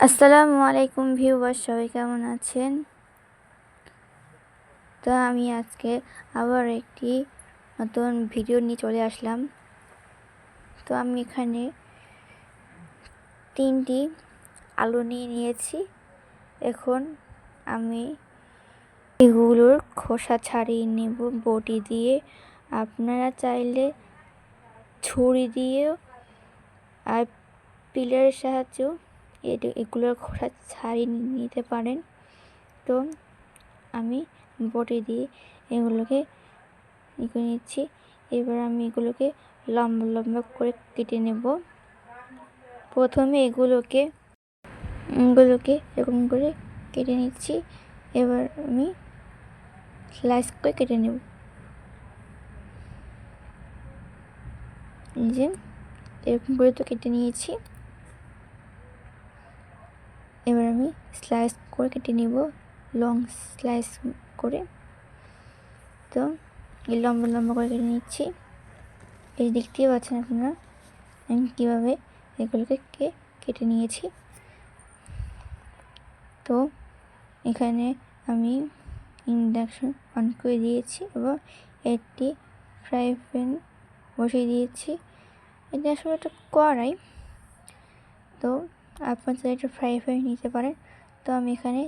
আসসালামু আলাইকুম ভিউয়ার্স, সবাই কেমন আছেন? তো আমি আজকে আবার একটি নতুন ভিডিও নিয়ে চলে আসলাম। তো আমি এখানে 3টি আলু নিয়েছি। এখন আমি এগুলোর খোসা ছাড়িয়ে নেব বটি দিয়ে। আপনারা চাইলে ছুরি দিয়েও আর পিলারের সাহায্যেও এগুলোর খোসা ছাড়িয়ে নিতে পারেন। তো আমি বটি দিয়ে এগুলোকে করে নিচ্ছি। এবার আমি এগুলোকে লম্বা লম্বা করে কেটে নেব। প্রথমে এগুলোকে এরকম করে কেটে নিচ্ছি। এবার আমি স্লাইস করে কেটে নেব। যে এরকম করে তো কেটে নিয়েছি। এবার আমি স্লাইস করে কেটে নেব, লং স্লাইস করে। তো এই লম্বা লম্বা করে কেটে নিচ্ছি। এই দেখতেই পাচ্ছেন আপনারা আমি কীভাবে এগুলোকে কেটে নিয়েছি। তো এখানে আমি ইন্ডাকশন অন করে দিয়েছি এবং একটি ফ্রাই প্যান বসিয়ে দিয়েছি। এটা আসলে একটা কড়াই, তো আপনারা চাইলে একটা ফ্রাই প্যান নিতে পারেন। তো আমি এখানে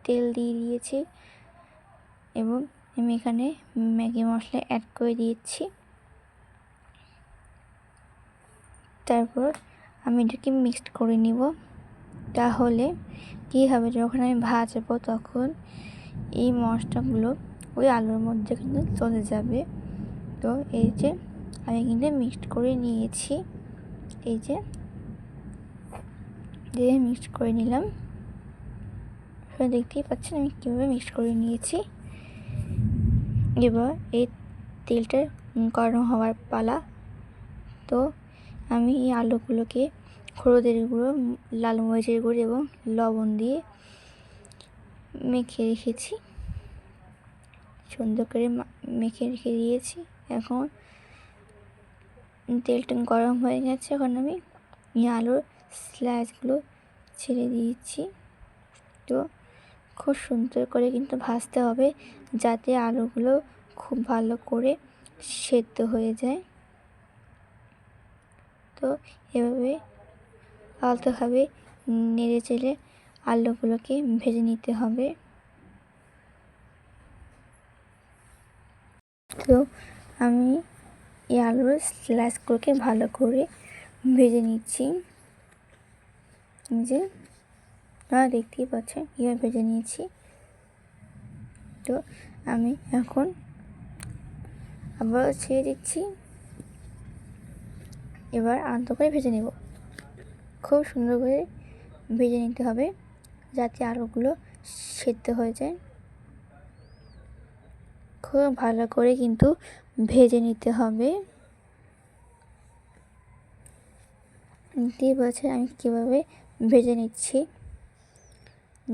তেল দিয়ে দিয়েছি এবং আমি এখানে ম্যাগি মশলা অ্যাড করে দিয়েছি। তারপর আমি এটাকে মিক্সড করে নিব। তাহলে কী হবে, যখন আমি ভাজবো তখন এই মশলাগুলো ওই আলুর মধ্যে কিন্তু চলে যাবে। তো এই যে আমি কিন্তু মিক্সড করে নিয়েছি। এই যে দিয়ে মিক্সড করে নিলাম। দেখতেই পাচ্ছেন আমি কীভাবে মিক্সড করে নিয়েছি। এবার এই তেলটা গরম হওয়ার পালা। তো আমি এই আলুগুলোকে হলুদের গুঁড়ো, লাল মরিচের গুঁড়ো এবং লবণ দিয়ে মেখে রেখেছি, সুন্দর করে মেখে রেখে দিয়েছি। এখন তেলটা গরম হয়ে গেছে। এখন আমি এই আলুর স্লাইসগুলো ছেড়ে দিয়েছি। তো খুব সুন্দর করে কিন্তু ভাজতে হবে, যাতে আলুগুলো খুব ভালো করে সেদ্ধ হয়ে যায়। তো এভাবে আলতোভাবে নেড়ে চেড়ে আলুগুলোকে ভেজে নিতে হবে। তো আমি এই আলুর স্লাইসগুলোকে ভালো করে ভেজে নিচ্ছি। যে আপনারা দেখতেই পাচ্ছেন কীভাবে ভেজে নিয়েছি। তো আমি এখন আবার ছেড়ে দিচ্ছি। এবার আলতো করে ভেজে নেব। খুব সুন্দর করে ভেজে নিতে হবে, যাতে আলুগুলো সেদ্ধ হয়ে যায়। খুব ভালো করে কিন্তু ভেজে নিতে হবে। দেখতেই পাচ্ছেন আমি কীভাবে ভেজে নিচ্ছি।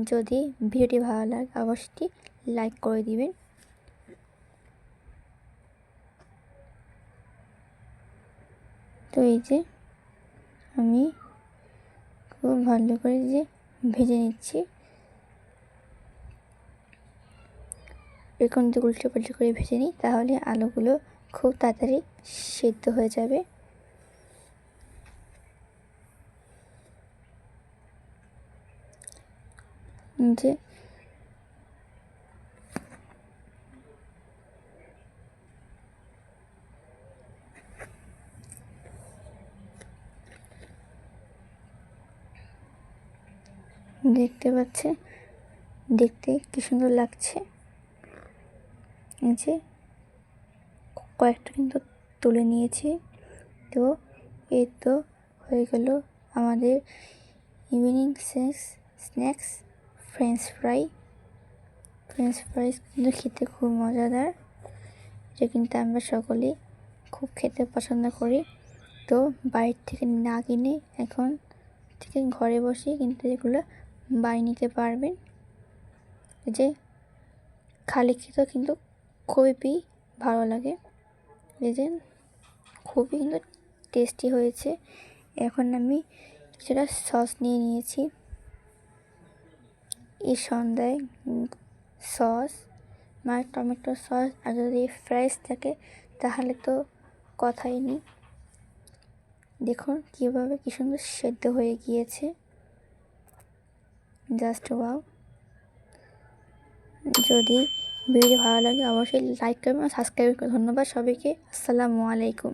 যদি ভিডিওটি ভালো লাগে অবশ্যই লাইক করে দিবেন। তো এই যে আমি খুব ভালো করে যে ভেজে নিচ্ছি। এরকম যদি উল্টে পাল্টে করে ভেজে নিই, তাহলে আলুগুলো খুব তাড়াতাড়ি সেদ্ধ হয়ে যাবে। যে দেখতে পাচ্ছে, দেখতে কি সুন্দর লাগছে। যে কয়েকটা কিন্তু তুলে নিয়েছি। তো এই তো হয়ে গেল আমাদের ইভিনিং স্ন্যাক্স ফ্রেঞ্চ ফ্রাইস কিন্তু খেতে খুব মজাদার। এটা কিন্তু আমরা সকলেই খুব খেতে পছন্দ করি। তো বাইরে থেকে না কিনে এখন থেকে ঘরে বসেই কিন্তু এগুলো বানিয়ে নিতে পারবেন। যে খালি খেতেও কিন্তু খুবই ভালো লাগে। এই যে খুবই কিন্তু টেস্টি হয়েছে। এখন আমি কিছুটা সস নিয়ে নিয়েছি। এই সন্ধ্যায় সস মানে টমেটো সস আর যদি ফ্রাইস থাকে তাহলে তো কথাই নেই। দেখুন কীভাবে কী সুন্দর সেদ্ধ হয়ে গিয়েছে, জাস্ট ওয়াও। যদি ভিডিও ভালো লাগে অবশ্যই লাইক করবেন আর সাবস্ক্রাইব করবেন। ধন্যবাদ সবাইকে। আসসালামু আলাইকুম।